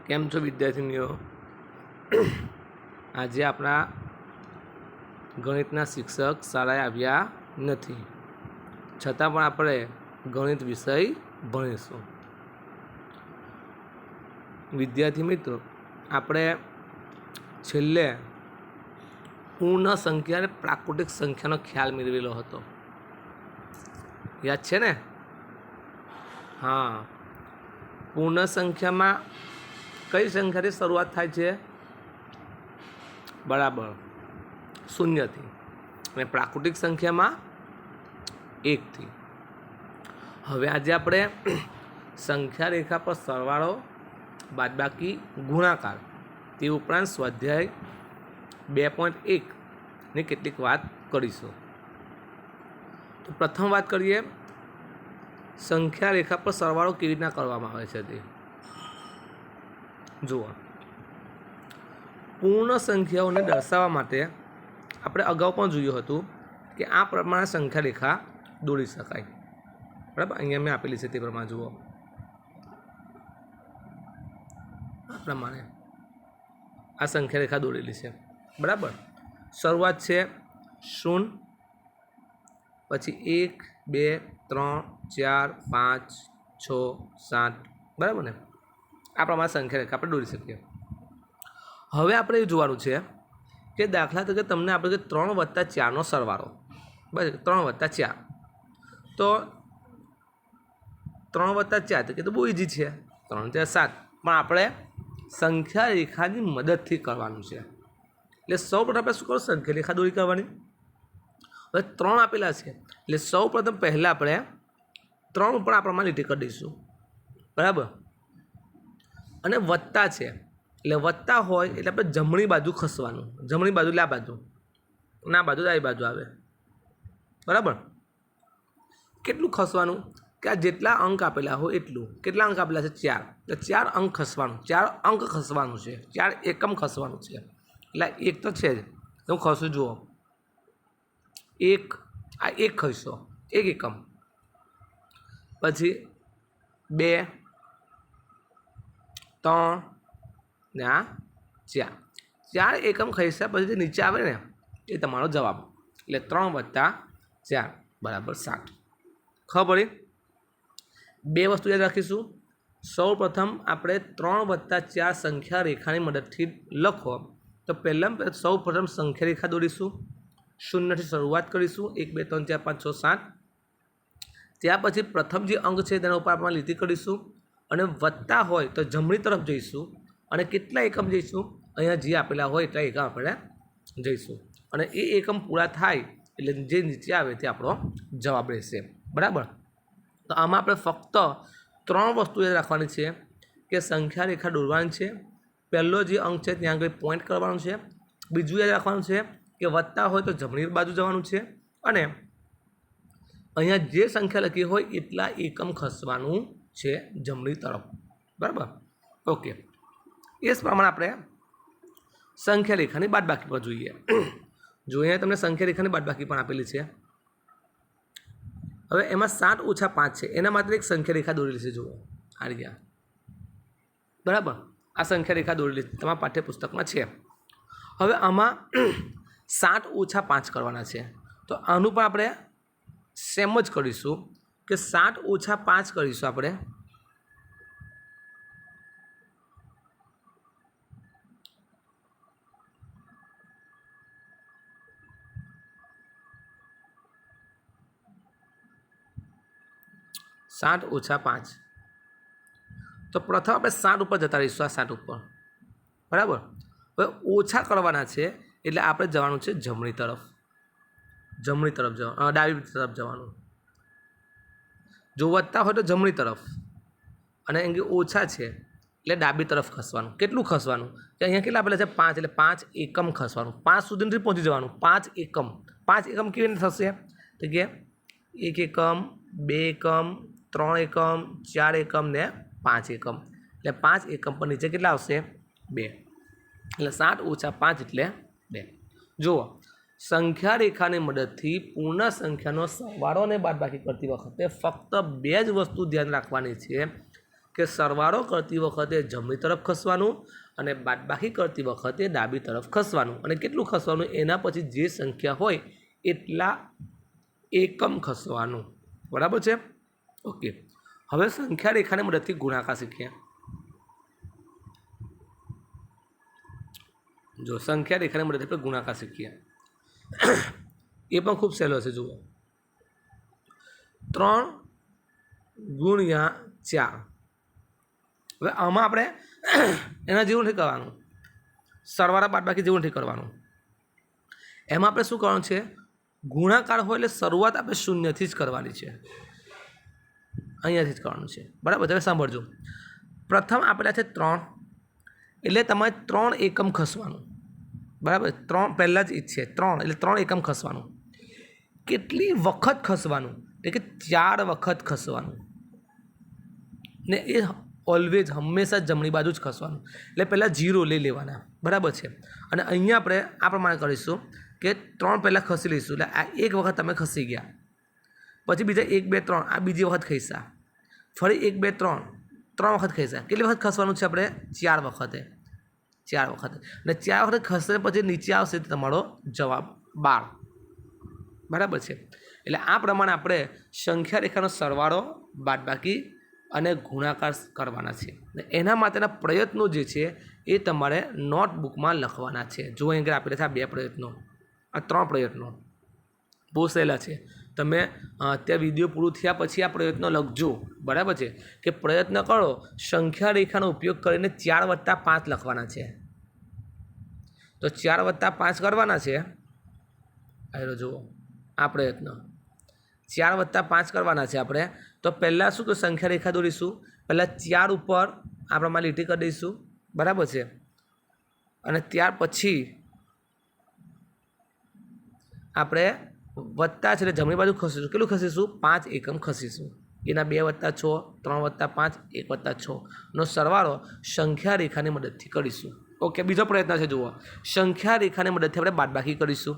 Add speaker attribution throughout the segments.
Speaker 1: કેમ છો વિદ્યાર્થીનીઓ? આજે આપણા ગણિતના શિક્ષક શાળાએ આવ્યા નથી, છતાં પણ આપણે ગણિત વિષય ભણીશું. વિદ્યાર્થી મિત્રો, આપણે છેલ્લે પૂર્ણ સંખ્યા અને પ્રાકૃતિક સંખ્યાનો ખ્યાલ મેળવેલો હતો, યાદ છે ને? હા, પૂર્ણ સંખ્યામાં કઈ સંખ્યાથી શરૂઆત થાય છે? બરાબર, શૂન્યથી. અને પ્રાકૃતિક સંખ્યામાં 1થી. હવે આજે આપણે સંખ્યા રેખા પર સરવાળો, બાદબાકી, ગુણાકાર તે ઉપરાંત સ્વાધ્યાય 2.1 ની કેટલીક વાત કરીશું. તો પ્રથમ વાત કરીએ, સંખ્યા રેખા પર સરવાળો કેવી રીતના કરવામાં આવે છે તે જુઓ. પૂર્ણ સંખ્યાઓને દર્શાવવા માટે આપણે અગાઉ પણ જોયું હતું કે આ પ્રમાણે સંખ્યા રેખા દોરી શકાય. બરાબર, અહીંયા મેં આપેલી છે તે પ્રમાણે જુઓ. આ પ્રમાણે આ સંખ્યા રેખા દોરેલી છે. બરાબર, શરૂઆત છે 0, પછી 1, 2, 3, 4, 5, 6, 7. બરાબર ને? આ પ્રમાણે સંખ્યા રેખા આપણે દોરી શકીએ. હવે આપણે એ જોવાનું છે કે દાખલા તરીકે તમને આપણે કે 3 + 4નો સરવાળો, બરાબર, 3 + 4. તો 3 + 4 તો બહુ ઇઝી છે, 3 × 4 = 7. પણ આપણે સંખ્યા રેખાની મદદથી કરવાનું છે. એટલે સૌપ્રથમ આપણે શું કરો? સંખ્યા રેખા દોરી કરવાની. હવે 3 આપેલા છે, એટલે સૌપ્રથમ પહેલાં આપણે 3 ઉપર આ પ્રમાણે લીટી કરી દઈશું. બરાબર, અને વત્તા છે એટલે વત્તા હોય એટલે આપણે જમણી બાજુ ખસવાનું. જમણી બાજુ એટલે આ બાજુ, ના બાજુ ડાબી બાજુ આવે. બરાબર, કેટલું ખસવાનું? કે આ જેટલા અંક આપેલા હોય એટલું. કેટલા અંક આપેલા છે? 4. એટલે 4 અંક ખસવાનું. 4 અંક ખસવાનું છે, 4 એકમ ખસવાનું છે. એટલે 1 તો છે જ, હું ખસું જુઓ. 1, આ 1 ખસ્યો, 1 એકમ. પછી 2, 3 ને આ 4. 4 એકમ ખસ્યા પછી જે નીચે આવે ને એ તમારો જવાબ. એટલે 3 + 4 = 7. ખબર પડી? બે વસ્તુ યાદ રાખીશું. સૌ પ્રથમ આપણે 3 + 4 સંખ્યા રેખાની મદદથી લખો. તો પહેલાં સૌ પ્રથમ સંખ્યા રેખા દોરીશું. 0થી શરૂઆત કરીશું. 1, 2, 3, 4, 5, 6, 7. ત્યાર પછી પ્રથમ જે અંક છે તેના ઉપર આપણે લીટી કરીશું અને વત્તા હોય તો જમણી તરફ જઈશું અને કેટલા એકમ જઈશું? અહીંયા જે આપેલા હોય એટલા એકમ આપણે જઈશું અને એ એકમ પૂરા થાય એટલે જે નીચે આવે તે આપણો જવાબ રહેશે. બરાબર, તો આમાં આપણે ફક્ત 3 વસ્તુ યાદ રાખવાની છે કે સંખ્યા રેખા દોરવાની છે. પહેલો જે અંક છે ત્યાં આગળ પોઈન્ટ કરવાનું છે. બીજું યાદ રાખવાનું છે કે વત્તા હોય તો જમણી બાજુ જવાનું છે અને અહીંયા જે સંખ્યા લખી હોય એટલા એકમ ખસવાનું છે જમણી તરફ. બરાબર, ઓકે. એ જ પ્રમાણે આપણે સંખ્યા રેખાની બાદબાકી પર જોઈએ. જો અહીંયા તમને સંખ્યા રેખાની બાદબાકી પણ આપેલી છે. હવે એમાં 7 - 5 છે, એના માટે એક સંખ્યા રેખા દોરેલી છે. જુઓ, આ રહ્યા. બરાબર, આ સંખ્યા રેખા દોરેલી તમારા પાઠ્યપુસ્તકમાં છે. હવે આમાં 7 - 5 કરવાના છે. તો આનું પણ આપણે સેમ જ કરીશું કે 7 - 5 કરીશું આપણે. - 5. તો પ્રથમ આપણે 7 ઉપર જતા રહીશું. આ 7 ઉપર. બરાબર, હવે ઓછા કરવાના છે એટલે આપણે જવાનું છે જમણી તરફ. જમણી તરફ જવાનું, ડાબી તરફ જવાનું. જો વત્તા હોય તો જમણી તરફ અને એમ કે ઓછા છે એટલે ડાબી તરફ ખસવાનું. કેટલું ખસવાનું? કે અહીંયા કેટલા આપેલા છે? 5, એટલે 5 એકમ ખસવાનું. 5 સુધી પહોંચી જવાનું. 5 એકમ. 5 એકમ કેવી રીતે થશે? તો કે 1 એકમ, 2 એકમ, 3 એકમ, 4 એકમ ને 5 એકમ. એટલે 5 એકમ પર નીચે કેટલા આવશે? 2. એટલે 7 - 5 એટલે 2. જુઓ, સંખ્યા રેખાની મદદથી પૂર્ણ સંખ્યાનો સરવાળો અને બાદબાકી કરતી વખતે ફક્ત 2 જ વસ્તુ ધ્યાન રાખવાની છે કે સરવાળો કરતી વખતે જમણી તરફ ખસવાનું અને બાદબાકી કરતી વખતે ડાબી તરફ ખસવાનું, અને કેટલું ખસવાનું એના પછી જે સંખ્યા હોય એટલા એકમ ખસવાનું. બરાબર છે. ઓકે, હવે સંખ્યા રેખાની મદદથી ગુણાકાર શીખીએ. જો સંખ્યા રેખાની મદદથી આપણે ગુણાકાર શીખીએ. એ પણ ખૂબ સહેલો છે. જુઓ, 3 ગુણ્યા 4. હવે આમાં આપણે એના જેવું નથી કરવાનું, સરવાળા બાદબાકી જેવું નથી કરવાનું. એમાં આપણે શું કરવાનું છે, ગુણાકાર હોય એટલે શરૂઆત આપણે શૂન્યથી જ કરવાની છે, અહીંયાથી જ કરવાનું છે. બરાબર. હવે સાંભળજો, પ્રથમ આપેલા છે 3, એટલે તમારે 3 એકમ ખસવાનું. બરાબર. 3 પહેલાં જ છે 3, એટલે 3 એકમ ખસવાનું. કેટલી વખત ખસવાનું, એટલે કે 4 વખત ખસવાનું, ને એ ઓલવેઝ હંમેશા જમણી બાજુ જ ખસવાનું. એટલે પહેલાં 0 લઈ લેવાના. બરાબર છે. અને અહીંયા આપણે આ પ્રમાણે કરીશું કે 3 પહેલાં ખસી લઈશું, એટલે આ એક વખત તમે ખસી ગયા, પછી બીજા 1 2 3 આ બીજી વખત ખસ્યા, ફરી 1 2 3 3 વખત ખસ્યા. કેટલી વખત ખસવાનું છે આપણે? 4 વખતે. 4 વખતે. અને 4 વખત ખસે પછી નીચે આવશે તમારો જવાબ 12. બરાબર છે. એટલે આ પ્રમાણે આપણે સંખ્યા રેખાનો સરવાળો, બાદબાકી અને ગુણાકાર કરવાના છે. એના માટેના પ્રયત્નો જે છે એ તમારે નોટબુકમાં લખવાના છે. જો અહીં આપેલા છે આ 2 પ્રયત્નો, આ 3 પ્રયત્નો બહુ સહેલા છે. તમે ત્યાં વિડીયો પૂરું થયા પછી આ પ્રયત્નો લખજો. બરાબર છે. કે પ્રયત્ન કરો, સંખ્યા રેખાનો ઉપયોગ કરીને 4 + 5 લખવાના છે. તો 4 + 5 કરવાના છે. આયરો જુઓ આ પ્રયત્ન 4 + 5 કરવાના છે આપણે. તો પહેલાં શું કે સંખ્યા રેખા દોરીશું. પહેલાં 4 ઉપર આપણે લીટી કરી દઈશું. બરાબર છે. અને ત્યાર પછી આપણે વત્તા છે એટલે જમણી બાજુ ખસીશું. કેટલું ખસીશું? 5 એકમ ખસીશું. એના 2 + 6, 3 + 5, 1 + 6 નો સરવાળો સંખ્યા રેખાની મદદથી કરીશું. ઓકે, બીજો પ્રયત્ન છે. જુઓ, સંખ્યા રેખાની મદદથી આપણે બાદબાકી કરીશું.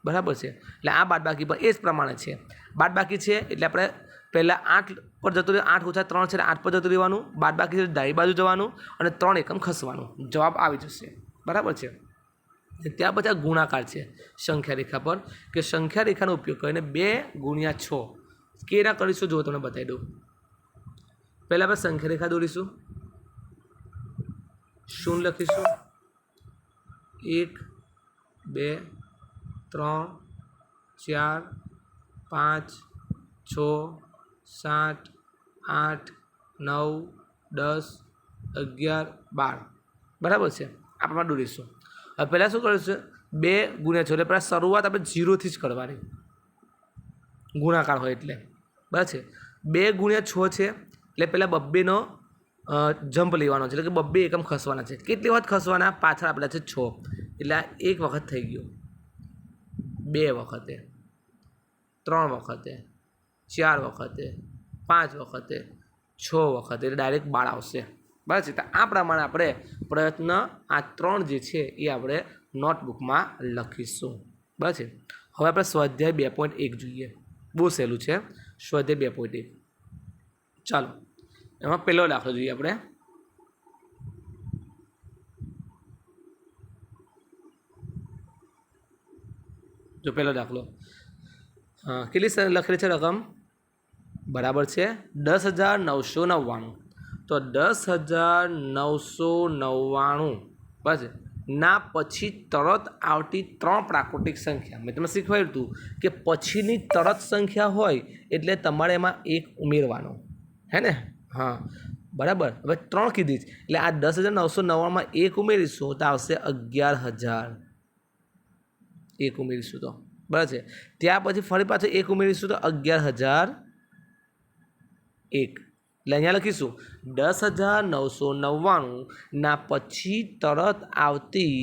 Speaker 1: બરાબર છે. એટલે આ બાદબાકી પર એ જ પ્રમાણે છે. બાદબાકી છે એટલે આપણે પહેલાં 8 પર જતું રહે, 8 - 3 છે એટલે 8 પર જતું રહેવાનું. બાદબાકી છે ડાબી બાજુ જવાનું અને 3 એકમ ખસવાનું. જવાબ આવી જશે. બરાબર છે. ત્યાર પછી આ ગુણાકાર છે સંખ્યા રેખા પર, કે સંખ્યા રેખાનો ઉપયોગ કરીને 2 × 6 કેના કરીશું. જો તમને બતાવી દઉં. પહેલાં આપણે સંખ્યા રેખા દોરીશું. 0 લખીશું, 1 2 3 4 5 6 7 8 9 10 11 12. બરાબર છે. આપણે દોરીશું. હવે પહેલાં શું કરીશું? 2 × 6 એટલે પહેલાં શરૂઆત આપણે 0થી જ કરવાની, ગુણાકાર હોય એટલે. બરાબર છે. 2 × 6 છે એટલે પહેલાં 2 નો જમ્પ લેવાનો છે, એટલે કે 2 એકમ ખસવાના છે. કેટલી વખત ખસવાના? પાછળ આપેલા છે 6, એટલે આ 1 વખત થઈ ગયો, 2 વખતે, 3 વખતે, 4 વખતે, 5 વખતે, 6 વખતે, એટલે ડાયરેક્ટ 12 આવશે. બરાબર છે. તો આ પ્રમાણે આપણે પ્રયત્ન આ 3 જે છે એ આપણે નોટબુકમાં લખીશું. બરાબર છે. હવે આપણે સ્વાધ્યાય 2.1 જોઈએ. બહુ સહેલું છે. સ્વાધ્યાય 2.1. ચાલો, એમાં પહેલો દાખલો જોઈએ આપણે. જો પહેલો દાખલો કેટલી લખેલી છે રકમ? બરાબર છે 10,999. તો 10,999 બસ ના પછી તરત આવતી 3 પ્રાકૃતિક સંખ્યા. મેં તમને શીખવાડ્યું હતું કે પછીની તરત સંખ્યા હોય એટલે તમારે એમાં 1 ઉમેરવાનો, હે ને? હા, બરાબર. હવે 3 કીધી જ એટલે આ 10,999માં 1 ઉમેરીશું તો આવશે 11,000. 1 ઉમેરીશું તો બરાબર છે. ત્યાર પછી ફરી પાછું 1 ઉમેરીશું તો 11,001. એટલે અહીંયા લખીશું 10,999 ના પછી તરત આવતી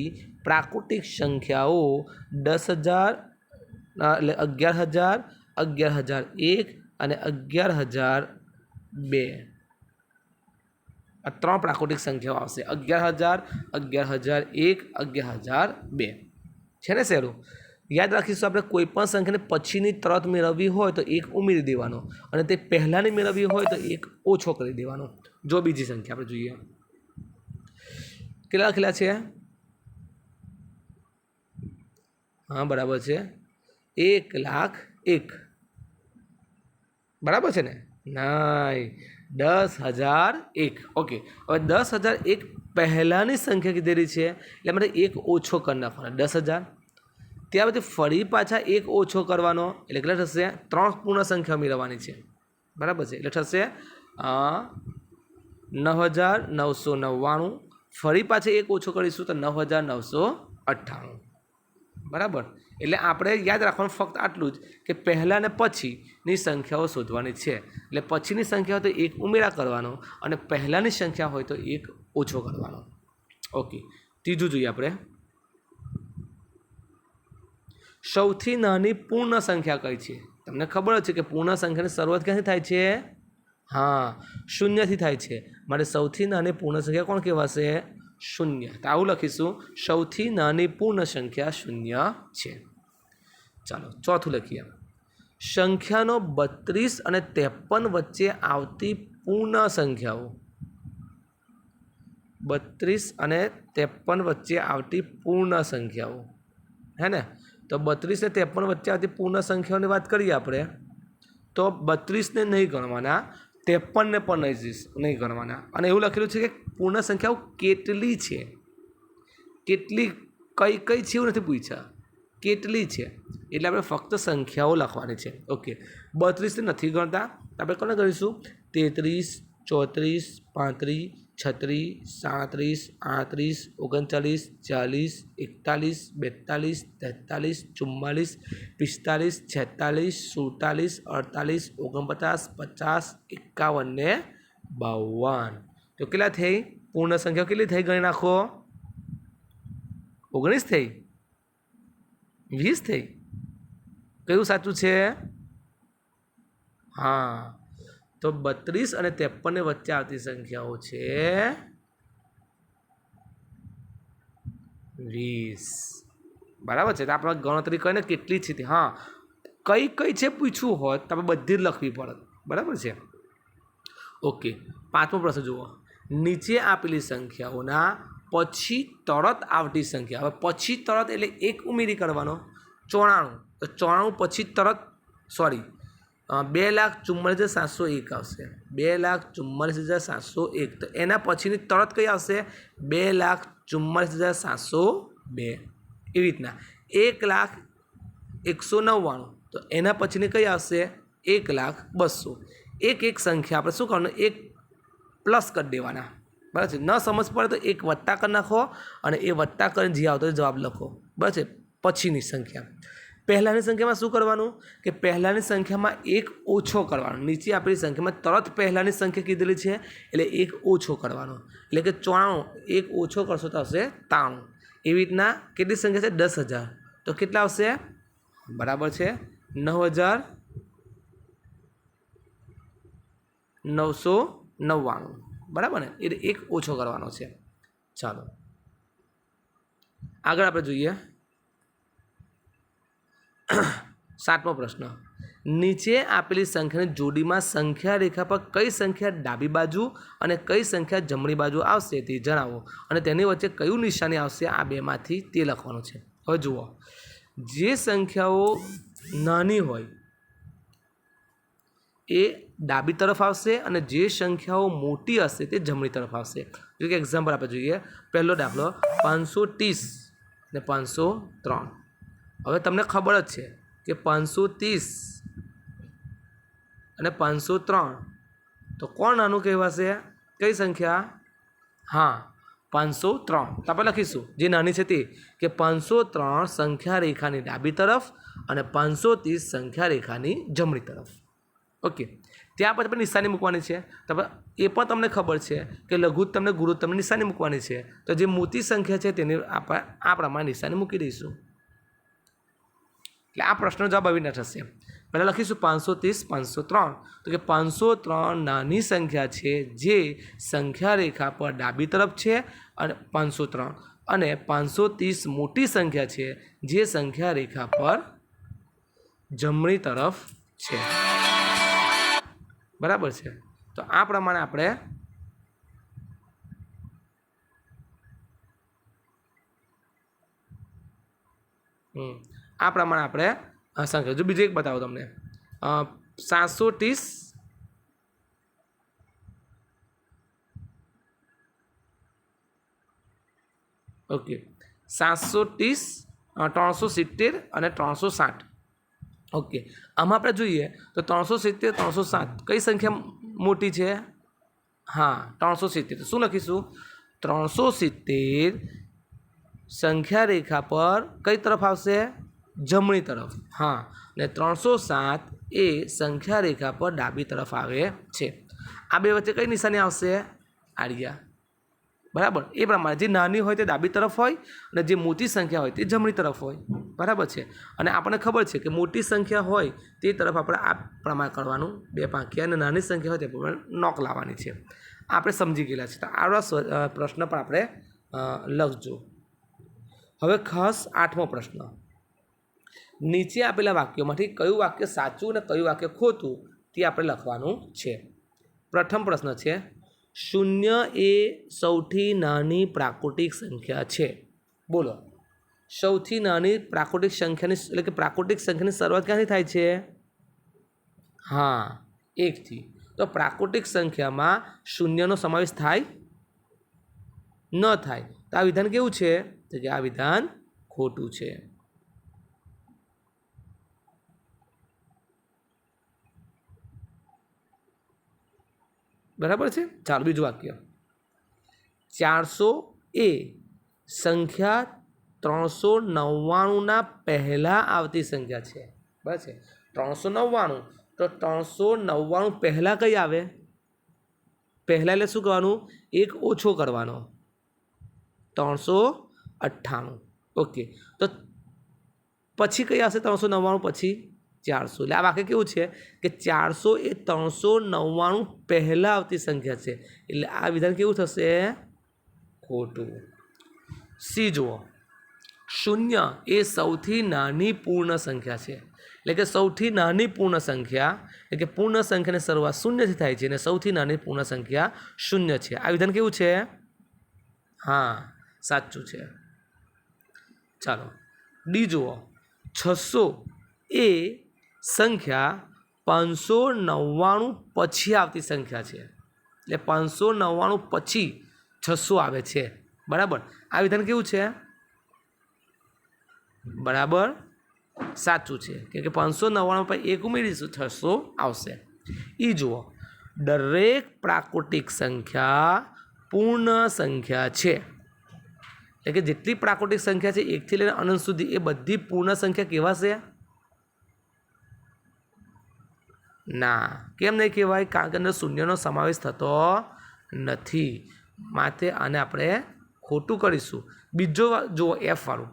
Speaker 1: પ્રાકૃતિક સંખ્યાઓ 10,000 એટલે 11,000, 11,001 અને 11,002. આ 3 પ્રાકૃતિક સંખ્યાઓ આવશે. 11,000, 11,001, 11,002 છે ને સહેલું? યાદ રાખીશું આપણે કોઈ પણ સંખ્યાને પછીની તરત મેળવવી હોય તો 1 ઉમેરી દેવાનો, અને તે પહેલાંની મેળવવી હોય તો 1 ઓછો કરી દેવાનો. जो बीजी संख्या આપણે જોઈએ કેટલા લખેલા છે हाँ बराबर है 1,01,000 बराबर है ने नहीं 10,001 ओके હવે 10,001 પહેલાની સંખ્યા કીધેલી છે એટલે મારે એક ઓછો કરી નાખવાનો 10,000 ત્યાર પછી ફરી પાછા એક ઓછો કરવાનો એટલે કેટલા થશે 3 પૂર્ણ સંખ્યા ઉમેરવાની છે બરાબર છે એટલે થશે 9,999 ફરી પાછા એક ઓછો કરીશું તો 9,998 बराबर એટલે આપણે યાદ રાખવાનું ફક્ત આટલું જ કે પહેલાં ને પછીની સંખ્યાઓ શોધવાની છે એટલે પછીની સંખ્યા હોય તો એક ઉમેરા કરવાનો અને પહેલાંની સંખ્યા હોય તો એક ઓછો કરવાનો ઓકે ત્રીજું જોઈએ આપણે સૌથી નાની પૂર્ણ સંખ્યા કઈ છે તમને ખબર છે કે પૂર્ણ સંખ્યાની શરૂઆત ક્યાંથી થાય છે હા શૂન્યથી થાય છે માટે સૌથી નાની પૂર્ણ સંખ્યા કોણ કહેવાશે शून्य तो आવું લખીશું સૌથી નાની પૂર્ણ સંખ્યા શૂન્ય છે ચાલો ચોથું લખીએ સંખ્યાનો 32 અને 53 વચ્ચે આવતી પૂર્ણ સંખ્યાઓ 32 અને 53 વચ્ચે આવતી પૂર્ણ સંખ્યાઓ હે ને તો 32 ને 53 વચ્ચે આવતી પૂર્ણ સંખ્યાઓની વાત કરીએ આપણે તો 32 ને નહીં ગણવાના 53 ને પણ નહીં ગણવાના અને એવું લખેલું છે કે પૂર્ણ સંખ્યાઓ કેટલી છે કેટલી કઈ કઈ છે એવું નથી પૂછ્યા કેટલી છે એટલે આપણે ફક્ત સંખ્યાઓ લખવાની છે ઓકે 32 ને નથી ગણતા આપણે કોને કરીશું 33 34 35 36 37 38 39 40 41 42 43 44 45 46 47 48 49 50 51 ને 52 તો કેટલા થઈ પૂર્ણ સંખ્યા કેટલી થઈ ગણી નાખો 19 થઈ 20 થઈ કયું સાચું છે હા તો 32 અને 53 ને વચ્ચે આવતી સંખ્યાઓ છે 20 બરાબર છે તો આપણે ગણતરી કરીને કેટલી છે હા કઈ કઈ છે પૂછવું હોય તો આપણે બધી જ લખવી પડે બરાબર છે ઓકે પાંચમો પ્રશ્ન જુઓ નીચે આપેલી સંખ્યાઓના પછી તરત આવતી સંખ્યા હવે પછી તરત એટલે એક ઉમેરી કરવાનો 94 તો 94 પછી તરત સોરી 2,44,701 આવશે 2,44,701 તો એના પછીની તરત કઈ આવશે 2,44,702 એવી રીતના 1,01,99 તો એના પછીની કઈ આવશે 1,02,000 એક સંખ્યા આપણે શું કરવાનું એક પ્લસ કરી દેવાના બરાબર છે ન સમજ પડે તો એક વત્તા કરી નાખો અને એ વત્તા કરીને જે આવતો જવાબ લખો બરાબર છે પછીની સંખ્યા પહેલાંની સંખ્યામાં શું કરવાનું કે પહેલાંની સંખ્યામાં એક ઓછો કરવાનો નીચે આપેલી સંખ્યામાં તરત પહેલાંની સંખ્યા કીધેલી છે એટલે એક ઓછો કરવાનો એટલે કે 94 એક ઓછો કરશો તો આવશે 93 એવી રીતના કેટલી સંખ્યા છે 10,000 તો કેટલા આવશે બરાબર છે 9,999 બરાબર ને એટલે એક ઓછો કરવાનો છે ચાલો આગળ આપણે જોઈએ 7મો પ્રશ્ન નીચે આપેલી સંખ્યાની જોડીમાં સંખ્યા રેખા પર કઈ સંખ્યા ડાબી બાજુ અને કઈ સંખ્યા જમણી બાજુ આવશે તે જણાવો અને તેની વચ્ચે કયું નિશાની આવશે આ બેમાંથી તે લખવાનું છે હવે જુઓ જે સંખ્યાઓ નાની હોય એ ડાબી તરફ આવશે અને જે સંખ્યાઓ મોટી હશે તે જમણી તરફ આવશે જો કે એક્ઝામ્પલ આપણે જોઈએ પહેલો દાખલો 530 ને 503 હવે તમને ખબર જ છે કે 530 અને 503 તો કોણ નાનું કહેવાશે કઈ સંખ્યા હા 503 તો આપણે લખીશું જે નાની છે તે કે 503 સંખ્યા રેખાની ડાબી તરફ અને 530 સંખ્યા રેખાની જમણી તરફ ઓકે ત્યાં પછી આપણે નિશાની મૂકવાની છે તો એ પણ તમને ખબર છે કે લઘુત્તમ ને ગુરુત્તમની નિશાની મૂકવાની છે તો જે મોટી સંખ્યા છે તેની આપણે આ પ્રમાણે નિશાની મૂકી દઈશું એટલે આ પ્રશ્નનો જવાબ આવી ના થશે પહેલાં લખીશું 530 503 તો કે 503 નાની સંખ્યા છે જે સંખ્યા રેખા પર ડાબી તરફ છે અને 503 અને 530 મોટી સંખ્યા છે જે સંખ્યા રેખા પર જમણી તરફ છે બરાબર છે તો આ પ્રમાણે આપણે આ પ્રમાણે આપણે સંખ્યા. જો બીજું એક બતાવો તમને 730 ઓકે 730 370 અને 360. ઓકે આમાં આપણે જોઈએ તો 370 360 કઈ સંખ્યા મોટી છે? હા 370. શું લખીશું? 370 સંખ્યા રેખા પર કઈ તરફ આવશે? જમણી તરફ. હા અને 307 એ સંખ્યા રેખા પર ડાબી તરફ આવે છે. આ બે વચ્ચે કઈ નિશાની આવશે? આડિયા. બરાબર. એ પ્રમાણે જે નાની હોય તે ડાબી તરફ હોય અને જે મોટી સંખ્યા હોય તે જમણી તરફ હોય. બરાબર છે. અને આપણને ખબર છે કે મોટી સંખ્યા હોય તે તરફ આપણે આ પ્રમાણે કરવાનું 2 પાંખિયા, અને નાની સંખ્યા હોય તે પ્રમાણે નોક લાવવાની છે. આપણે સમજી ગયેલા છે. તો આ પ્રશ્ન પણ આપણે લખજો. હવે ખાસ 8મો પ્રશ્ન. નીચે આપેલા વાક્યોમાંથી કયું વાક્ય સાચું અને કયું વાક્ય ખોટું તે આપણે લખવાનું છે. પ્રથમ પ્રશ્ન છે, 0 એ સૌથી નાની પ્રાકૃતિક સંખ્યા છે. બોલો, સૌથી નાની પ્રાકૃતિક સંખ્યાની એટલે કે પ્રાકૃતિક સંખ્યાની શરૂઆત ક્યાંથી થાય છે? હા 1થી. તો પ્રાકૃતિક સંખ્યામાં 0નો સમાવેશ થાય? ન થાય. તો આ વિધાન કેવું છે? તો કે આ વિધાન ખોટું છે. બરાબર છે. ચાલો બીજું વાક્ય. 400 એ સંખ્યા 399ના પહેલાં આવતી સંખ્યા છે. બરાબર છે. 399 તો 399 પહેલાં કઈ આવે? પહેલાં એટલે શું કરવાનું? 1 ઓછો કરવાનો. 398. ઓકે. તો પછી કઈ આવશે? 399 પછી 400. એટલે આ વાક્ય કેવું છે કે 400 એ 399 પહેલાં આવતી સંખ્યા છે. એટલે આ વિધાન કેવું થશે? ખોટું. સી જુઓ. 0 એ સૌથી નાની પૂર્ણ સંખ્યા છે. એટલે કે સૌથી નાની પૂર્ણ સંખ્યા એટલે કે પૂર્ણ સંખ્યાની શરૂઆત 0થી થાય છે અને સૌથી નાની પૂર્ણ સંખ્યા 0 છે. આ વિધાન કેવું છે? હા સાચું છે. ચાલો ડી જુઓ. 600 એ સંખ્યા 599 પછી આવતી સંખ્યા છે. એટલે 599 પછી 600 આવે છે. બરાબર. આ વિધાન કેવું છે? બરાબર સાચું છે. કેમ કે 599 પર 1 ઉમેરીશું 600 આવશે. એ જુઓ. દરેક પ્રાકૃતિક સંખ્યા પૂર્ણ સંખ્યા છે. એટલે કે જેટલી પ્રાકૃતિક સંખ્યા છે 1થી લઈને અનંત સુધી એ બધી પૂર્ણ સંખ્યા કહેવાશે? ના. કેમ નહીં કહેવાય? કારણ કે અંદર 0નો સમાવેશ થતો નથી. માટે આને આપણે ખોટું કરીશું. બીજો જુઓ F વાળું.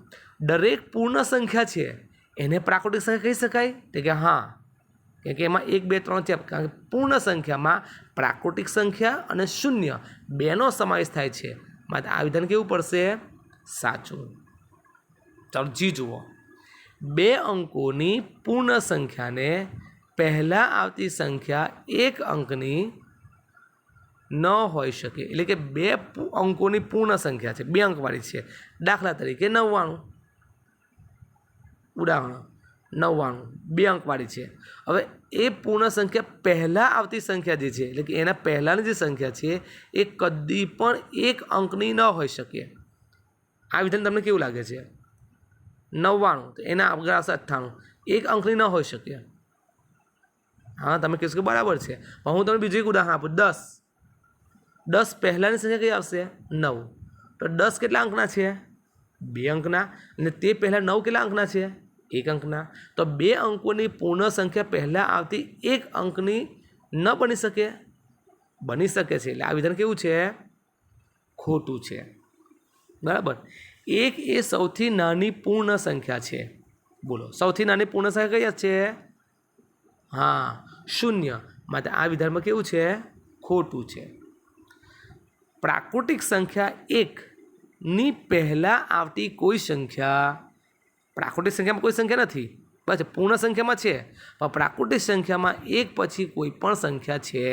Speaker 1: દરેક પૂર્ણ સંખ્યા છે એને પ્રાકૃતિક સંખ્યા કહી શકાય? તો કે હા. કેમ કે એમાં 1 2 3 4 કારણ કે પૂર્ણ સંખ્યામાં પ્રાકૃતિક સંખ્યા અને 0 બેનો સમાવેશ થાય છે. માટે આ વિધાન કેવું પડશે? સાચું. ચાલો જી જુઓ. 2 અંકોની પૂર્ણ સંખ્યાને પહેલાં આવતી સંખ્યા 1 અંકની ન હોઈ શકે. એટલે કે 2 અંકોની પૂર્ણ સંખ્યા છે, 2 અંકવાળી છે. દાખલા તરીકે 99. ઉદાહરણ 99 2 અંકવાળી છે. હવે એ પૂર્ણ સંખ્યા પહેલાં આવતી સંખ્યા જે છે એટલે કે એના પહેલાંની જે સંખ્યા છે એ કદી પણ 1 અંકની ન હોઈ શકે. આ વિધાન તમને કેવું લાગે છે? 99 તો એના આગળ આવશે 98. 1 અંકની ન હોઈ શકે. હા તમે કહેશો કે બરાબર છે. પણ હું તમને બીજું એક ઉદાહરણ આપું. 10 પહેલાંની સંખ્યા કઈ આવશે? 9. તો 10 કેટલા અંકના છે? 2 અંકના. અને તે પહેલાં 9 કેટલા અંકના છે? 1 અંકના. તો 2 અંકોની પૂર્ણ સંખ્યા પહેલાં આવતી 1 અંકની ન બની શકે? બની શકે છે. એટલે આ વિધાન કેવું છે? ખોટું છે. બરાબર. 1 એ સૌથી નાની પૂર્ણ સંખ્યા છે. બોલો, સૌથી નાની પૂર્ણ સંખ્યા કઈ છે? હા 0. માટે આ વિધાનમાં કેવું છે? ખોટું છે. પ્રાકૃતિક સંખ્યા 1ની પહેલાં આવતી કોઈ સંખ્યા, પ્રાકૃતિક સંખ્યામાં કોઈ સંખ્યા નથી, બસ પૂર્ણ સંખ્યામાં છે, પણ પ્રાકૃતિક સંખ્યામાં 1 પછી કોઈ પણ સંખ્યા છે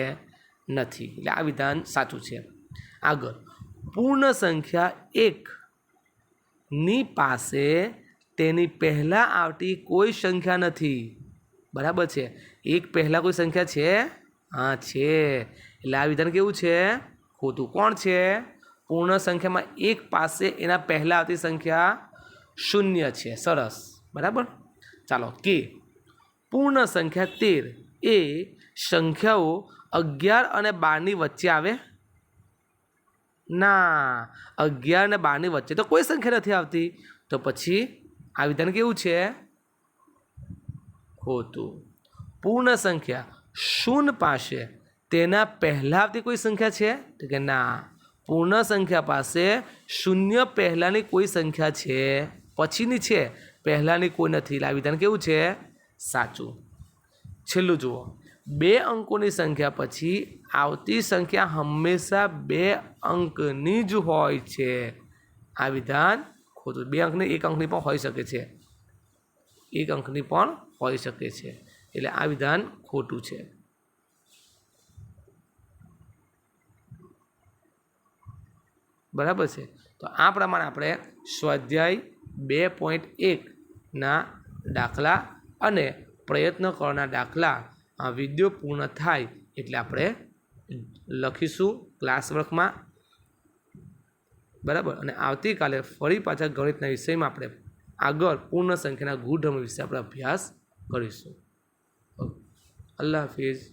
Speaker 1: નથી. એટલે આ વિધાન સાચું છે. આગળ. પૂર્ણ સંખ્યા 1ની પાસે તેની પહેલાં આવતી કોઈ સંખ્યા નથી. બરાબર છે? એક પહેલાં કોઈ સંખ્યા છે? હા છે. એટલે આ વિધાન કેવું છે? ખોટું. કોણ છે? પૂર્ણ સંખ્યામાં એક પાસે એના પહેલાં આવતી સંખ્યા શૂન્ય છે. સરસ. બરાબર. ચાલો કે પૂર્ણ સંખ્યા 13 એ સંખ્યાઓ 11 અને 12ની વચ્ચે આવે? ના, 11 અને 12ની વચ્ચે તો કોઈ સંખ્યા નથી આવતી. તો પછી આ વિધાન કેવું છે? ખોટું. પૂર્ણ સંખ્યા શૂન્ય પાસે તેના પહેલાં આવતી કોઈ સંખ્યા છે? તો કે ના, પૂર્ણ સંખ્યા પાસે શૂન્ય પહેલાંની કોઈ સંખ્યા છે, પછીની છે, પહેલાંની કોઈ નથી. એટલે આ વિધાન કેવું છે? સાચું. છેલ્લું જુઓ. 2 અંકોની સંખ્યા પછી આવતી સંખ્યા હંમેશા 2 અંકની જ હોય છે. આ વિધાન ખોટું. 2 અંકની 1 અંકની પણ હોઈ શકે છે. 1 અંકની પણ હોઈ શકે છે. એટલે આ વિધાન ખોટું છે. બરાબર છે? તો આ પ્રમાણે આપણે સ્વાધ્યાય 2.1ના દાખલા અને પ્રયત્ન કરવાના દાખલા વિડીયો પૂર્ણ થાય એટલે આપણે લખીશું ક્લાસવર્કમાં. બરાબર. અને આવતીકાલે ફરી પાછા ગણિતના વિષયમાં આપણે આગળ પૂર્ણ સંખ્યાના ગુણધર્મ વિશે આપણે અભ્યાસ કરીશું. અલ્લાહ હાફિઝ.